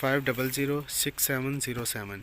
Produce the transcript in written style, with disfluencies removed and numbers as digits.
500 6707۔